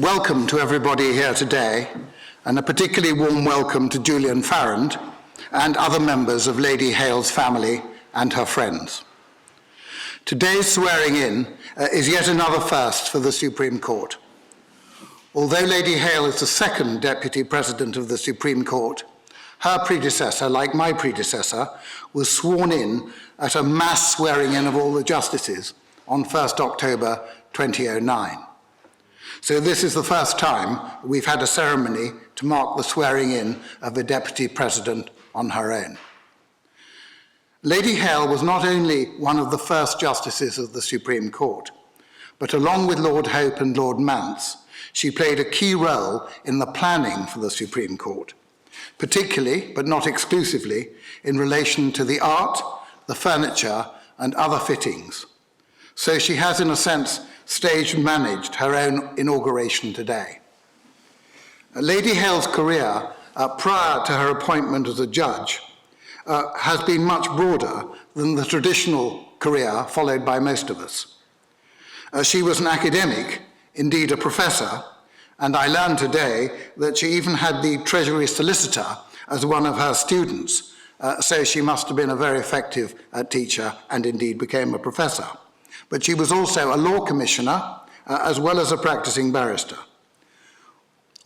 welcome to everybody here today, and a particularly warm welcome to Julian Farrand and other members of Lady Hale's family and her friends. Today's swearing in is yet another first for the Supreme Court. Although Lady Hale is the second Deputy President of the Supreme Court, her predecessor, like my predecessor, was sworn in at a mass swearing in of all the justices on 1st October 2009. So this is the first time we've had a ceremony to mark the swearing in of a Deputy President on her own. Lady Hale was not only one of the first justices of the Supreme Court, but along with Lord Hope and Lord Mance, she played a key role in the planning for the Supreme Court, particularly, but not exclusively, in relation to the art, the furniture, and other fittings. So she has, in a sense, staged and managed her own inauguration today. Lady Hale's career, prior to her appointment as a judge, has been much broader than the traditional career followed by most of us. She was an academic, indeed a professor, and I learned today that she even had the Treasury Solicitor as one of her students, so she must have been a very effective teacher and indeed became a professor. But she was also a law commissioner as well as a practicing barrister.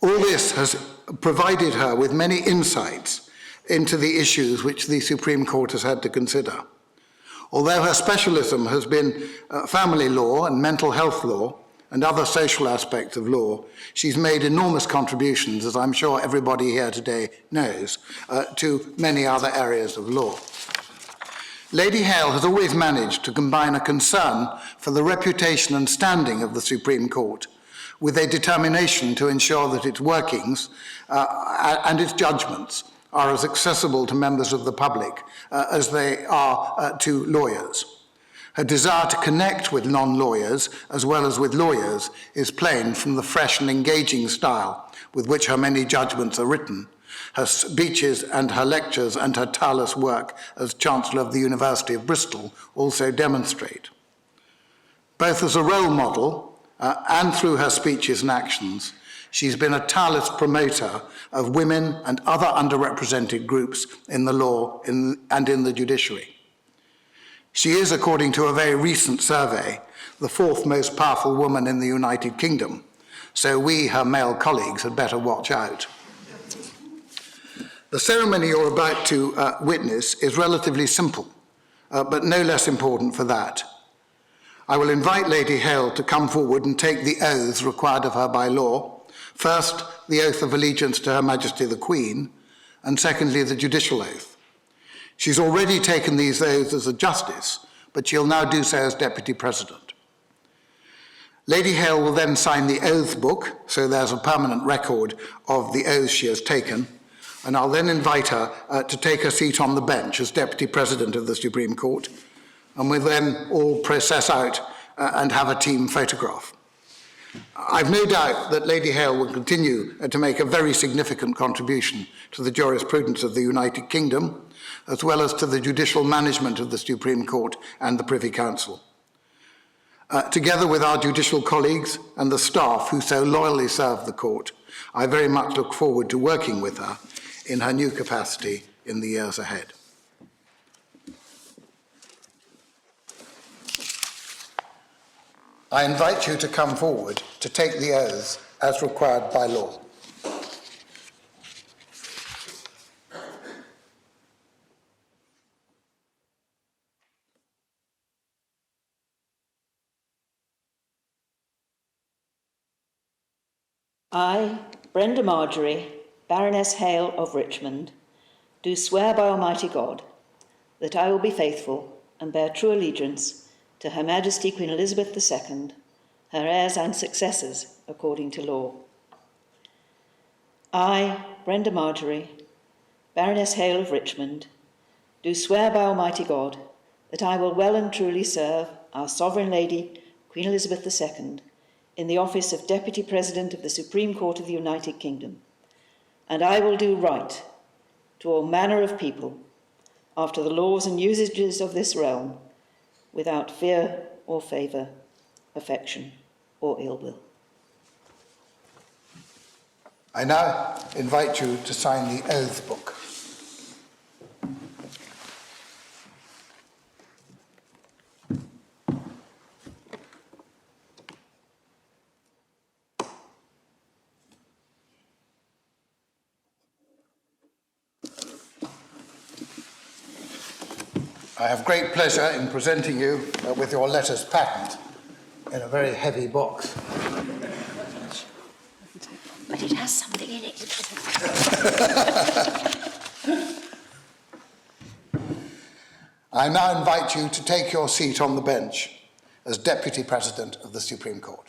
All this has provided her with many insights into the issues which the Supreme Court has had to consider. Although her specialism has been family law and mental health law and other social aspects of law, she's made enormous contributions, as I'm sure everybody here today knows, to many other areas of law. Lady Hale has always managed to combine a concern for the reputation and standing of the Supreme Court with a determination to ensure that its workings and its judgments are as accessible to members of the public as they are to lawyers. Her desire to connect with non-lawyers as well as with lawyers is plain from the fresh and engaging style with which her many judgments are written. Her speeches and her lectures and her tireless work as Chancellor of the University of Bristol also demonstrate. Both as a role model and through her speeches and actions, she's been a tireless promoter of women and other underrepresented groups in the law and in the judiciary. She is, according to a very recent survey, the fourth most powerful woman in the United Kingdom, so we, her male colleagues, had better watch out. The ceremony you're about to witness is relatively simple, but no less important for that. I will invite Lady Hale to come forward and take the oaths required of her by law. First, the oath of allegiance to Her Majesty the Queen, and secondly, the judicial oath. She's already taken these oaths as a justice, but she'll now do so as Deputy President. Lady Hale will then sign the oath book, so there's a permanent record of the oaths she has taken, and I'll then invite her to take her seat on the bench as Deputy President of the Supreme Court, and we'll then all process out and have a team photograph. I've no doubt that Lady Hale will continue to make a very significant contribution to the jurisprudence of the United Kingdom, as well as to the judicial management of the Supreme Court and the Privy Council. Together with our judicial colleagues and the staff who so loyally serve the court, I very much look forward to working with her in her new capacity in the years ahead. I invite you to come forward to take the oaths as required by law. I, Brenda Marjorie, Baroness Hale of Richmond, do swear by Almighty God that I will be faithful and bear true allegiance to Her Majesty Queen Elizabeth II, her heirs and successors, according to law. I, Brenda Marjorie, Baroness Hale of Richmond, do swear by Almighty God that I will well and truly serve our Sovereign Lady, Queen Elizabeth II, in the office of Deputy President of the Supreme Court of the United Kingdom, and I will do right to all manner of people after the laws and usages of this realm, without fear or favour, affection or ill will. I now invite you to sign the oath book. I have great pleasure in presenting you with your letters patent in a very heavy box. But it has something in it. I now invite you to take your seat on the bench as Deputy President of the Supreme Court.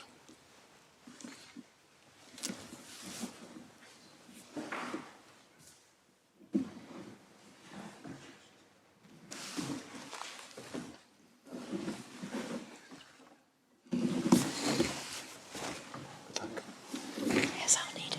Yes, I'll need it.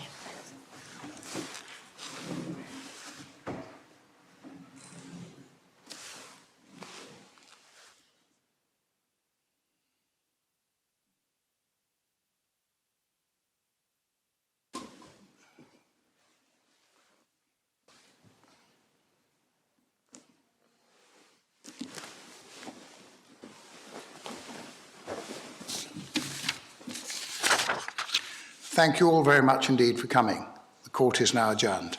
Thank you all very much indeed for coming. The court is now adjourned.